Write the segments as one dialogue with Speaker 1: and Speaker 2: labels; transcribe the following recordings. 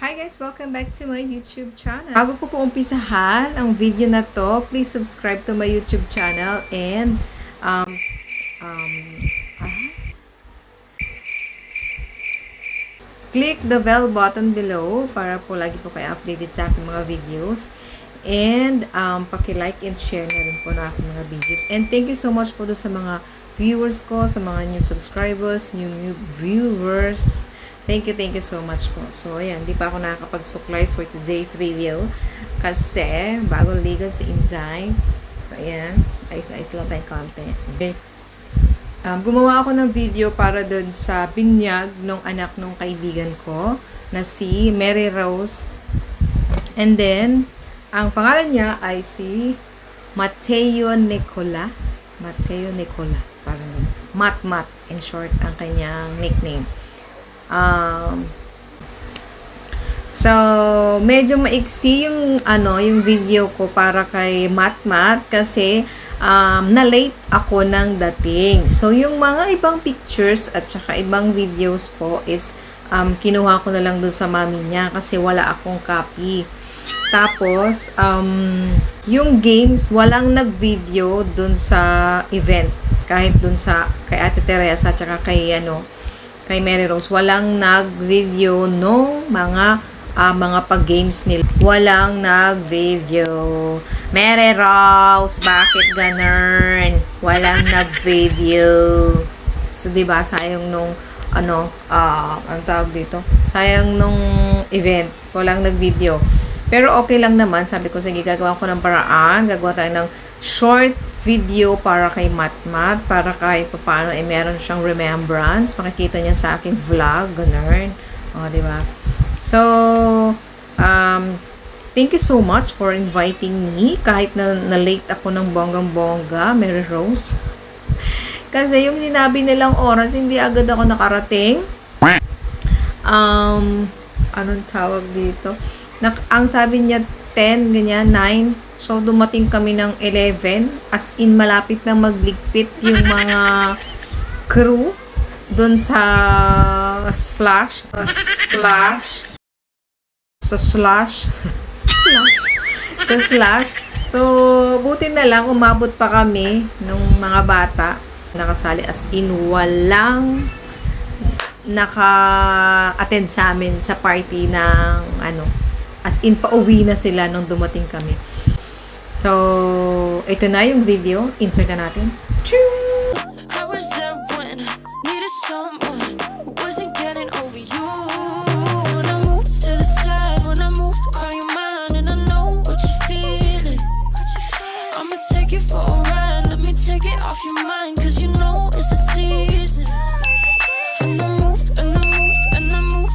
Speaker 1: Hi guys! Welcome back to my YouTube channel. Bago ko po umpisahan ang video na to, please subscribe to my YouTube channel and click the bell button below para po lagi po kayo updated sa aking mga videos. And paki-like and share na rin po na aking mga videos. And thank you so much po doon sa mga viewers ko, sa mga new subscribers, new viewers. Thank you so much po. So, ayan, di pa ako nakakapag-suklay for today's video kasi bagong liga si Inday. So, ayan, ayos-ayos lang tayong content. Okay. Gumawa ako ng video para doon sa binyag ng anak ng kaibigan ko na si Mary Rose. And then, ang pangalan niya ay si Matheuz Nicola. Parang Matmat in short ang kanyang nickname. So, medyo maiksi yung video ko para kay Matmat kasi na-late ako ng dating. So, yung mga ibang pictures at saka ibang videos po is kinuha ko na lang dun sa mami niya kasi wala akong copy. Tapos, yung games, walang nag-video dun sa event. Kahit dun sa kay Ate Teresa at saka kay Mary Rose, walang nag-video no mga pag-games nila. Walang nag-video. Mary Rose, bakit ganun? Walang nag-video. So, diba, sayang nung ang tawag dito? Sayang nung event. Walang nag-video. Pero okay lang naman. Sabi ko, sige, gagawa ko ng paraan. Gagawa tayo ng short video para kay Matmat, para kahit paano meron siyang remembrance, makikita niya sa aking vlog, ganun. O, diba? So, thank you so much for inviting me, kahit na late ako ng bonggang-bongga, Mary Rose. Kasi yung sinabi nilang oras, hindi agad ako nakarating. Anong tawag dito? Ang sabi niya, 10, ganyan, 9. So, dumating kami ng 11. As in, malapit na magligpit yung mga crew doon sa splash. So, buti na lang, umabot pa kami nung mga bata nakasali. As in, walang naka-attend sa amin sa party ng as in, pauwi na sila nung dumating kami. So, ito na yung video. Insert na natin. Choo!
Speaker 2: I was there when needed someone who wasn't getting over you. When I move to the side, when I move, call you mine, and I know what you're feeling. I'ma take it for a ride. Let me take it off your mind, 'cause you know it's a season. And I move, and I move, and I move.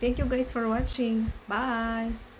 Speaker 1: Thank you guys for watching. Bye!